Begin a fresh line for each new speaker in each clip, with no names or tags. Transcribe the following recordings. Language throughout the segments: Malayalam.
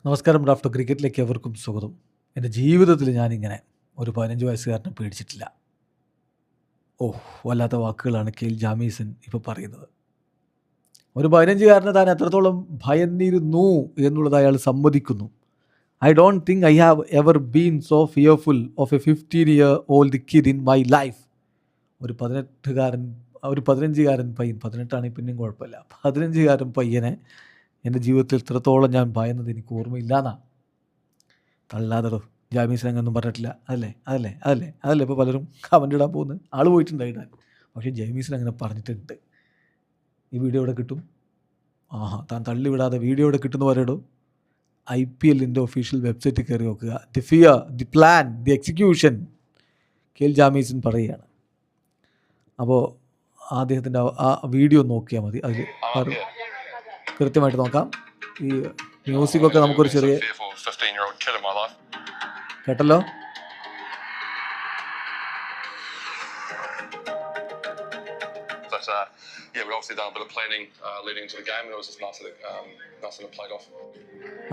നമസ്കാരം. റാഫ്റ്റോ ക്രിക്കറ്റിലേക്ക് എവർക്കും സ്വാഗതം. എൻ്റെ ജീവിതത്തിൽ ഞാനിങ്ങനെ ഒരു 15 വയസ്സുകാരനെ പേടിച്ചിട്ടില്ല. ഓഹ്! വല്ലാത്ത വാക്കുകളാണ് കെയിൽ ജാമീസൺ ഇപ്പോൾ പറയുന്നത്. ഒരു 15കാരനെ താൻ എത്രത്തോളം ഭയന്നിരുന്നു എന്നുള്ളത് അയാൾ സമ്മതിക്കുന്നു. I don't think I have ever been so fearful of A 15 year old kid in my life. ഒരു 18കാരൻ ഒരു 15കാരൻ പയ്യൻ, 18ആണെങ്കിൽ പിന്നെയും കുഴപ്പമില്ല. 15കാരൻ പയ്യനെ എൻ്റെ ജീവിതത്തിൽ ഇത്രത്തോളം ഞാൻ ഭയന്നത് എനിക്ക് ഓർമ്മയില്ലാന്നാ. തള്ളാതെടോ, ജാമീസൺ അങ്ങനൊന്നും പറഞ്ഞിട്ടില്ല. അതല്ലേ ഇപ്പോൾ പലരും കമൻ്റ് ഇടാൻ പോകുന്നത്. ആൾ പോയിട്ടുണ്ടായി ഇടാൻ. പക്ഷേ ജാമീസൺ അങ്ങനെ പറഞ്ഞിട്ടുണ്ട്. ഈ വീഡിയോ ഇവിടെ കിട്ടും. താൻ തള്ളി വിടാതെ വീഡിയോ ഇവിടെ കിട്ടുന്ന പറയടോ. IPLൻ്റെ ഒഫീഷ്യൽ വെബ്സൈറ്റിൽ കയറി നോക്കുക. The fear, the plan, the execution, കെയിൽ ജാമീസൺ പറയുകയാണ്. അപ്പോൾ അദ്ദേഹത്തിൻ്റെ ആ വീഡിയോ നോക്കിയാൽ മതി. അതിൽ കൃത്യമായിട്ട് നോക്കാം. ഈ മ്യൂസിക്കൊക്കെ നമുക്കൊരു ചെറിയ കേട്ടല്ലോ.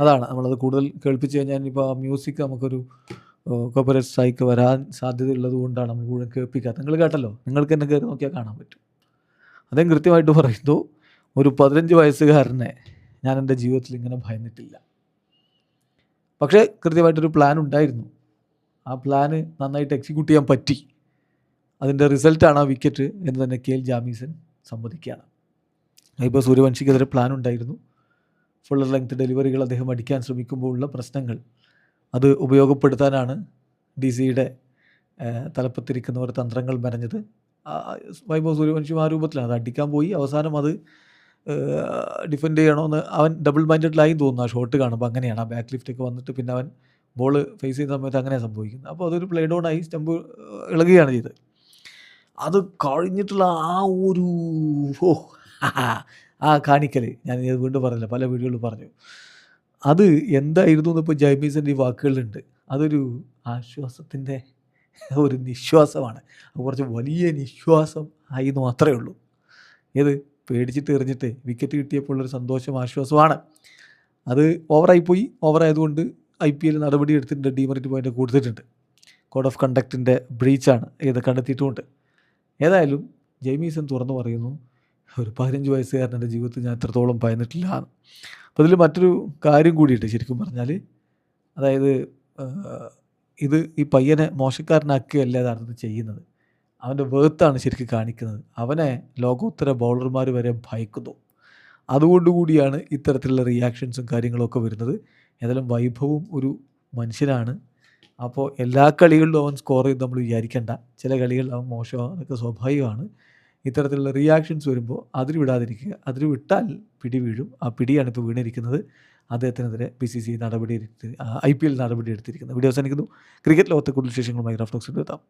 അതാണ് നമ്മളത് കൂടുതൽ കേൾപ്പിച്ച് കഴിഞ്ഞാൽ ഇപ്പോൾ ആ മ്യൂസിക് നമുക്കൊരു കോപ്പറേറ്റ് സ്ട്രൈക്ക് വരാൻ സാധ്യതയുള്ളത് കൊണ്ടാണ് നമ്മൾ കൂടുതൽ കേൾപ്പിക്കാത്തത്. നിങ്ങൾ കേട്ടല്ലോ, നിങ്ങൾക്ക് തന്നെ കയറി നോക്കിയാൽ കാണാൻ പറ്റും. അദ്ദേഹം കൃത്യമായിട്ട് പറയുന്നു, ഒരു 15 വയസ്സുകാരനെ ഞാൻ എൻ്റെ ജീവിതത്തിൽ ഇങ്ങനെ ഭയന്നിട്ടില്ല. പക്ഷേ കൃത്യമായിട്ടൊരു പ്ലാൻ ഉണ്ടായിരുന്നു. ആ പ്ലാന് നന്നായിട്ട് എക്സിക്യൂട്ട് ചെയ്യാൻ പറ്റി. അതിൻ്റെ റിസൾട്ടാണ് ആ വിക്കറ്റ് എന്ന് തന്നെ കെയിൽ ജാമീസൺ സമ്മതിക്കുകയാണ്. ഇപ്പോൾ സൂര്യവംശിക്കെതിരെ പ്ലാൻ ഉണ്ടായിരുന്നു. ഫുള്ളർ ലെങ്ത് ഡെലിവറികൾ അദ്ദേഹം അടിക്കാൻ ശ്രമിക്കുമ്പോഴുള്ള പ്രശ്നങ്ങൾ അത് ഉപയോഗപ്പെടുത്താനാണ് DCയുടെ തലപ്പത്തിരിക്കുന്നവർ തന്ത്രങ്ങൾ മെനഞ്ഞത്. വൈഭവ് സൂര്യവംശി ആ രൂപത്തിലാണ് അത് അടിക്കാൻ പോയി. അവസാനം അത് ഡിഫെൻഡ് ചെയ്യണമെന്ന് അവൻ ഡബിൾ മൈൻഡഡിലായി തോന്നുന്നു. ആ ഷോട്ട് കാണുമ്പോൾ അങ്ങനെയാണ്. ആ ബാക്ക് ലിഫ്റ്റൊക്കെ വന്നിട്ട് പിന്നെ അവൻ ബോൾ ഫേസ് ചെയ്യുന്ന സമയത്ത് അങ്ങനെയാണ് സംഭവിക്കുന്നത്. അപ്പോൾ അതൊരു പ്ലേ ഡൗൺ ആയി സ്റ്റമ്പ് ഇളകുകയാണ് ചെയ്തത്. അത് കഴിഞ്ഞിട്ടുള്ള ആ ഒരു കാണിക്കൽ ഞാൻ വീണ്ടും പറഞ്ഞില്ല, പല വീഡിയോകളിൽ പറഞ്ഞു. അത് എന്തായിരുന്നു എന്നിപ്പോൾ ജാമീസൻ്റെ ഈ വാക്കുകളിലുണ്ട്. അതൊരു ആശ്വാസത്തിൻ്റെ ഒരു നിശ്വാസമാണ്. കുറച്ച് വലിയ നിശ്വാസം ആയി എന്ന് മാത്രമേ ഉള്ളൂ. ഏത് പേടിച്ചിട്ട് എറിഞ്ഞിട്ട് വിക്കറ്റ് കിട്ടിയപ്പോൾ ഉള്ളൊരു സന്തോഷം, ആശ്വാസമാണ്. അത് ഓവറായിപ്പോയി. ഓവറായതുകൊണ്ട് IPL നടപടി എടുത്തിട്ടുണ്ട്. ഡീമെറിറ്റ് പോയിൻ്റ് കൊടുത്തിട്ടുണ്ട്. കോഡ് ഓഫ് കണ്ടക്റ്റിൻ്റെ ബ്രീച്ചാണ് ഇത് കണ്ടെത്തിയിട്ടുമുണ്ട്. ഏതായാലും ജാമീസൺ തുറന്നു പറയുന്നു, ഒരു 15 വയസ്സുകാരൻ്റെ ജീവിതത്തിൽ ഞാൻ എത്രത്തോളം ഭയന്നിട്ടില്ല. അപ്പോൾ ഇതിൽ മറ്റൊരു കാര്യം കൂടിയിട്ട് ശരിക്കും പറഞ്ഞാൽ, അതായത് ഇത് ഈ പയ്യനെ മോശക്കാരനാക്കുകയല്ല യഥാർത്ഥത്തിൽ ചെയ്യുന്നത്. അവൻ്റെ വേർത്താണ് ശരിക്കും കാണിക്കുന്നത്. അവനെ ലോകോത്തര ബൗളർമാർ വരെ ഭയക്കുന്നു. അതുകൊണ്ടുകൂടിയാണ് ഇത്തരത്തിലുള്ള റിയാക്ഷൻസും കാര്യങ്ങളൊക്കെ വരുന്നത്. ഏതായാലും വൈഭവും ഒരു മനുഷ്യനാണ്. അപ്പോൾ എല്ലാ കളികളിലും അവൻ സ്കോർ ചെയ്ത് നമ്മൾ വിചാരിക്കേണ്ട. ചില കളികളിൽ അവൻ മോശമാണ്, അതൊക്കെ സ്വാഭാവികമാണ്. ഇത്തരത്തിലുള്ള റിയാക്ഷൻസ് വരുമ്പോൾ അതിന് വിടാതിരിക്കുക. അതിന് വിട്ടാൽ പിടി വീഴും. ആ പിടിയാണ് ഇപ്പോൾ വീണിരിക്കുന്നത്. അദ്ദേഹത്തിനെതിരെ BCCI IPL നടപടി എടുത്തിരിക്കുന്നത്. വീഡിയോ അവസാനിക്കുന്നു. ക്രിക്കറ്റ് ലോകത്തെ കൂടുതൽ വിശേഷങ്ങളുമായി റാഫ്റ്റോ എത്താം.